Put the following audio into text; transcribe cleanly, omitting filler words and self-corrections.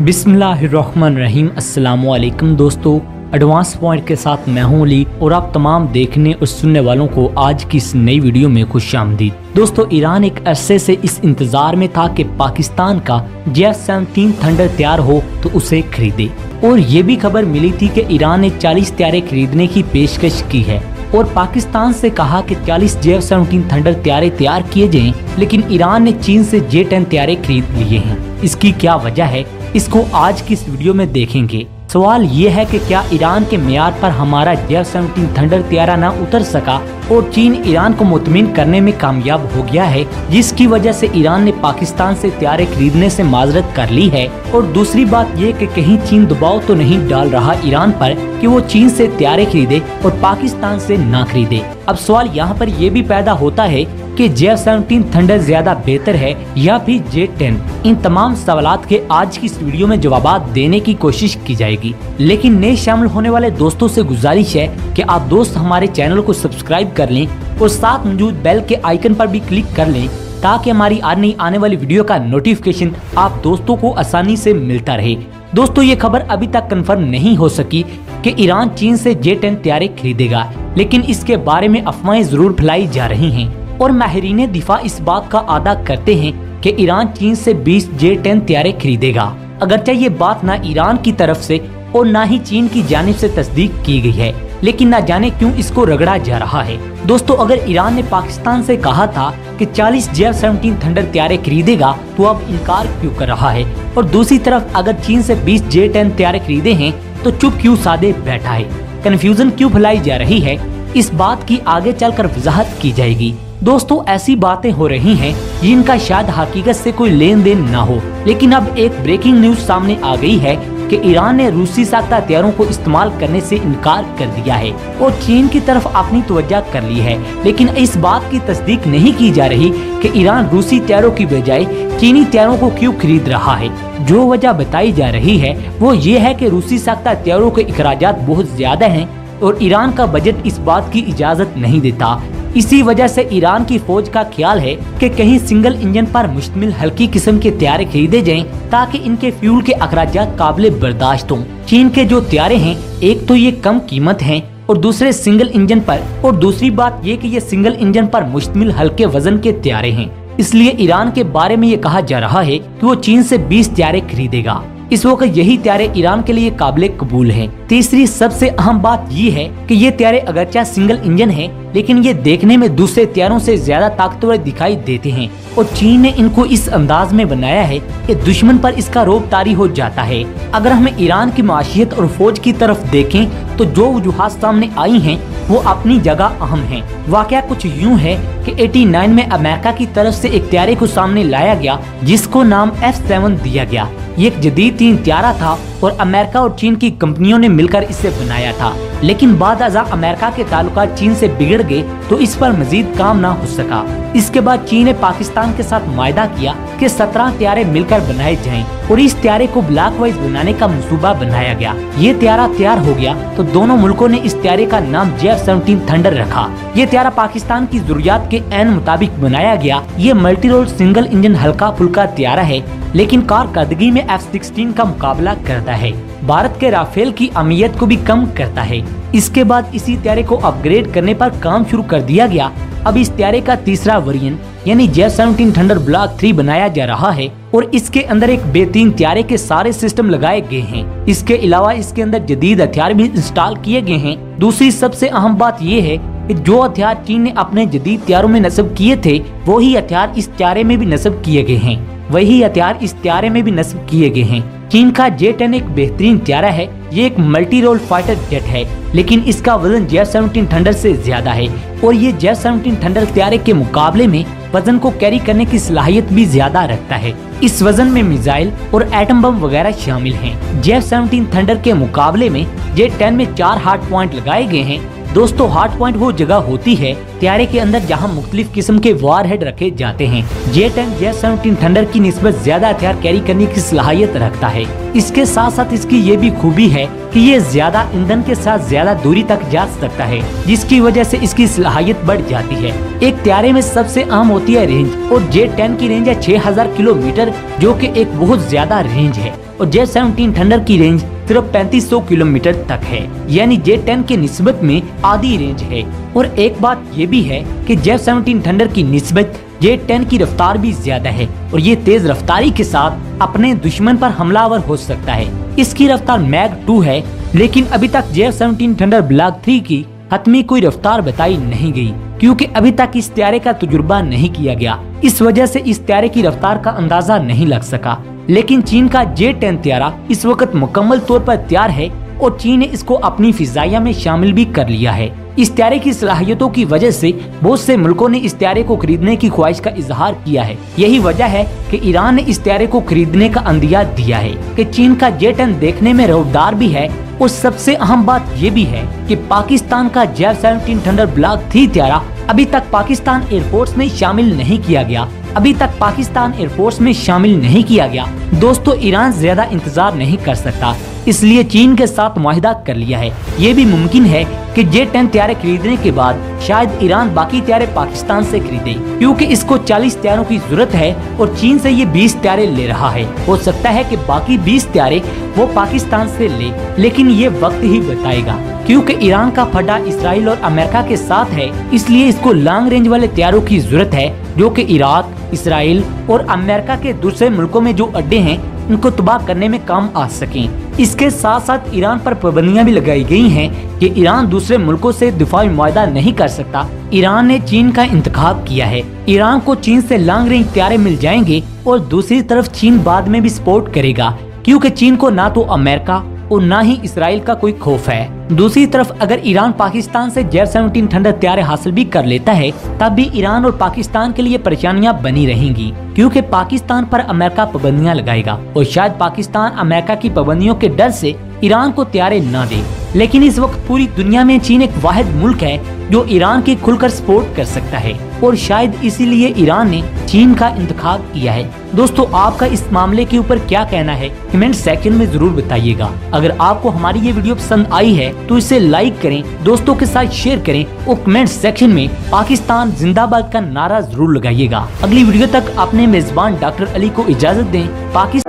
बिस्मिल्लाहिर्रहमानिर्रहीम। अस्सलामुअलैकुम दोस्तों, एडवांस पॉइंट के साथ मैं हूं अली और आप तमाम देखने और सुनने वालों को आज की इस नई वीडियो में खुशामदीद। दोस्तों, ईरान एक अरसे से इस इंतजार में था कि पाकिस्तान का J-17 थंडर तैयार हो तो उसे खरीदे, और ये भी खबर मिली थी कि ईरान ने 40 तैयारे खरीदने की पेशकश की है और पाकिस्तान से कहा कि 40 J-17 थंडर तैयारे तैयार किए जाएं, लेकिन ईरान ने चीन से J-10 तैयारे खरीद लिए हैं। इसकी क्या वजह है, इसको आज की इस वीडियो में देखेंगे। सवाल ये है कि क्या ईरान के मियार पर हमारा J-17 थंडर तैयारा न उतर सका और चीन ईरान को मुतमिन करने में कामयाब हो गया है, जिसकी वजह से ईरान ने पाकिस्तान से तैयारे खरीदने से माजरत कर ली है। और दूसरी बात ये कि कहीं चीन दबाव तो नहीं डाल रहा ईरान पर कि वो चीन से तैयारे खरीदे और पाकिस्तान से ना खरीदे। अब सवाल यहाँ पर यह भी पैदा होता है कि J-17 थंडर ज्यादा बेहतर है या फिर J-10। इन तमाम सवालात के आज की इस वीडियो में जवाब देने की कोशिश की जाएगी। लेकिन नए शामिल होने वाले दोस्तों से गुजारिश है कि आप दोस्त हमारे चैनल को सब्सक्राइब कर लें और साथ मौजूद बेल के आइकन पर भी क्लिक कर लें, ताकि हमारी आने वाली वीडियो का नोटिफिकेशन आप दोस्तों को आसानी से मिलता रहे। दोस्तों, ये खबर अभी तक कंफर्म नहीं हो सकी कि ईरान चीन से J-10 तैयारे खरीदेगा, लेकिन इसके बारे में अफवाहें जरूर फैलाई जा रही हैं और माहिरीन दिफा इस बात का आदा करते हैं कि ईरान चीन से 20 J-10 तैयारे खरीदेगा। अगरचे ये बात ना ईरान की तरफ से और ना ही चीन की जानिब से तस्दीक की गई है, लेकिन ना जाने क्यों इसको रगड़ा जा रहा है। दोस्तों, अगर ईरान ने पाकिस्तान से कहा था कि 40 J-17 थंडर तैयारे खरीदेगा, तो अब इनकार क्यों कर रहा है? और दूसरी तरफ अगर चीन से 20 J-10 तैयारे खरीदे हैं तो चुप क्यों साधे बैठा है? कंफ्यूजन क्यों फैलाई जा रही है? इस बात की आगे चलकर वजाहत की जाएगी। दोस्तों, ऐसी बातें हो रही हैं जिनका शायद हकीकत से कोई लेन देन ना हो, लेकिन अब एक ब्रेकिंग न्यूज सामने आ गई है कि ईरान ने रूसी साख्ता हथियारों को इस्तेमाल करने से इनकार कर दिया है और चीन की तरफ अपनी तवज्जो कर ली है। लेकिन इस बात की तस्दीक नहीं की जा रही कि ईरान रूसी हथियारों की बजाय चीनी हथियारों को क्यों खरीद रहा है। जो वजह बताई जा रही है वो ये है कि रूसी साख्ता हथियारों के अखराजात बहुत ज्यादा हैं और ईरान का बजट इस बात की इजाजत नहीं देता। इसी वजह से ईरान की फौज का ख्याल है कि कहीं सिंगल इंजन पर मुश्तमिल हल्की किस्म के हथियारे खरीदे जाएं, ताकि इनके फ्यूल के अखराजात काबिल बर्दाश्त हों। चीन के जो हथियारे हैं, एक तो ये कम कीमत हैं और दूसरे सिंगल इंजन पर, और दूसरी बात ये कि ये सिंगल इंजन पर मुश्तमिल हल्के वजन के हथियारे हैं। इसलिए ईरान के बारे में ये कहा जा रहा है कि वो चीन से 20 हथियारे खरीदेगा। इस वक्त यही हथियारे ईरान के लिए काबिल कबूल हैं। तीसरी सबसे अहम बात ये है कि ये हथियारे अगरचे सिंगल इंजन हैं, लेकिन ये देखने में दूसरे हथियारों से ज्यादा ताकतवर दिखाई देते हैं और चीन ने इनको इस अंदाज में बनाया है कि दुश्मन पर इसका रोब तारी हो जाता है। अगर हमें ईरान की माशियत और फौज की तरफ देखें तो जो वजूहात सामने आई हैं वो अपनी जगह अहम हैं। वाकया कुछ यूँ है कि 89 में अमेरिका की तरफ से एक हथियारे को सामने लाया गया जिसको नाम F-7 दिया गया। ये एक जदीद तीन हथियारा था और अमेरिका और चीन की कंपनियों ने मिलकर इसे बनाया था, लेकिन बाद अज़ा अमेरिका के ताल्लुकात चीन से बिगड़ गए तो इस पर मजीद काम ना हो सका। इसके बाद चीन ने पाकिस्तान के साथ मायदा किया कि 17 हथियारे मिलकर बनाए जाएं और इस हथियारे को ब्लॉक वाइज बनाने का मंसूबा बनाया गया। ये हथियारा तैयार हो गया तो दोनों मुल्कों ने इस हथियारे का नाम J-17 थंडर रखा। ये हथियारा पाकिस्तान की जरूरियात के ऐन मुताबिक बनाया गया। ये मल्टी रोल सिंगल इंजन हल्का फुल्का हथियारा है, लेकिन कारकर्दगी में F-16 का मुकाबला करता है। भारत के राफेल की अहमियत को भी कम करता है। इसके बाद इसी हथियारे को अपग्रेड करने पर काम शुरू कर दिया गया। अब इस हथियारे का तीसरा वेरिएंट यानी J-17 थंडर ब्लॉक 3 बनाया जा रहा है और इसके अंदर एक बेहतरीन हथियारे के सारे सिस्टम लगाए गए हैं। इसके अलावा इसके अंदर जदीद हथियार भी इंस्टॉल किए गए हैं। दूसरी सबसे अहम बात ये है कि जो हथियार चीन ने अपने जदीद हथियारों में नस्ब किए थे, वही हथियार इस हथियारे में भी नस्ब किए गए हैं। वही हथियार इस हथियारे में भी नस्ब किए गए हैं। चीन का J-10 एक बेहतरीन हथियारा है। ये एक मल्टी रोल फाइटर जेट है, लेकिन इसका वजन J-17 थंडर से ज्यादा है और ये J-17 थंडर हथियारे के मुकाबले में वजन को कैरी करने की सलाहियत भी ज्यादा रखता है। इस वजन में मिसाइल और एटम बम वगैरह शामिल हैं। J-17 थंडर के मुकाबले में J-10 में 4 हार्ड पॉइंट लगाए गए हैं। दोस्तों, हार्ड पॉइंट वो जगह होती है हथियारे के अंदर जहां मुख्तलिफ किस्म के वार हेड रखे जाते हैं। J-10 J-17 थंडर की निस्बत ज्यादा हथियार कैरी करने की सलाहियत रखता है। इसके साथ साथ इसकी ये भी खूबी है कि ये ज्यादा ईंधन के साथ ज्यादा दूरी तक जा सकता है, जिसकी वजह से इसकी सलाहियत बढ़ जाती है। एक हथियारे में सबसे अहम होती है रेंज और J-10 की रेंज है 6000 किलोमीटर, जो कि एक बहुत ज्यादा रेंज है। और J-17 थंडर की रेंज सिर्फ 3500 किलोमीटर तक है, यानी J-10 के निस्बत में आधी रेंज है। और एक बात ये भी है कि J-17 थंडर की निस्बत J-10 की रफ्तार भी ज्यादा है और ये तेज रफ्तारी के साथ अपने दुश्मन पर हमलावर हो सकता है। इसकी रफ्तार मैक 2 है, लेकिन अभी तक J-17 थंडर ब्लॉक 3 की हतमी कोई रफ्तार बताई नहीं गई, क्योंकि अभी तक इस त्यारे का तजुर्बा नहीं किया गया। इस वजह से इस त्यारे की रफ्तार का अंदाजा नहीं लग सका। लेकिन चीन का J-10 त्यारा इस वक्त मुकम्मल तौर पर तैयार है और चीन ने इसको अपनी फिजाइया में शामिल भी कर लिया है। इस त्यारे की सलाहियतों की वजह से बहुत से मुल्कों ने इस त्यारे को खरीदने की ख्वाहिश का इजहार किया है। यही वजह है कि ईरान ने इस त्यारे को खरीदने का अंदिया दिया है कि चीन का J-10 देखने में रौबदार भी है और सबसे अहम बात ये भी है कि पाकिस्तान का J-17 थंडर ब्लॉक 3 त्यारा अभी तक पाकिस्तान एयरफोर्स में शामिल नहीं किया गया। दोस्तों, ईरान ज्यादा इंतजार नहीं कर सकता, इसलिए चीन के साथ मुआहिदा कर लिया है। ये भी मुमकिन है कि J-10 त्यारे खरीदने के बाद शायद ईरान बाकी त्यारे पाकिस्तान से खरीदे, क्योंकि इसको 40 त्यारों की जरूरत है और चीन से ये 20 त्यारे ले रहा है। हो सकता है कि बाकी 20 त्यारे वो पाकिस्तान से ले, लेकिन ये वक्त ही बताएगा। क्योंकि ईरान का फटा इसराइल और अमेरिका के साथ है, इसलिए इसको लॉन्ग रेंज वाले त्यारों की जरूरत है जो कि इराक, इसराइल और अमेरिका के दूसरे मुल्कों में जो अड्डे हैं इनको तबाह करने में काम आ सकें। इसके साथ साथ ईरान पर पाबंदियां भी लगाई गई हैं कि ईरान दूसरे मुल्कों से दिफाई मुआहदा नहीं कर सकता। ईरान ने चीन का इंतखाब किया है। ईरान को चीन से लॉन्ग रेंज त्यारे मिल जाएंगे और दूसरी तरफ चीन बाद में भी सपोर्ट करेगा, क्योंकि चीन को ना तो अमेरिका और ना ही इसराइल का कोई खौफ है। दूसरी तरफ अगर ईरान पाकिस्तान से J-17 थंडर त्यारे हासिल भी कर लेता है, तब भी ईरान और पाकिस्तान के लिए परेशानियां बनी रहेंगी, क्योंकि पाकिस्तान पर अमेरिका पाबंदियां लगाएगा और शायद पाकिस्तान अमेरिका की पाबंदियों के डर से ईरान को त्यारे न दे। लेकिन इस वक्त पूरी दुनिया में चीन एक वाहिद मुल्क है जो ईरान की खुलकर सपोर्ट कर सकता है और शायद इसीलिए ईरान ने चीन का इंतखाब किया है। दोस्तों, आपका इस मामले के ऊपर क्या कहना है कमेंट सेक्शन में जरूर बताइएगा। अगर आपको हमारी ये वीडियो पसंद आई है तो इसे लाइक करें, दोस्तों के साथ शेयर करें और कमेंट सेक्शन में पाकिस्तान जिंदाबाद का नारा जरूर लगाइएगा। अगली वीडियो तक अपने मेजबान डॉक्टर अली को इजाजत दें। पाकिस्तान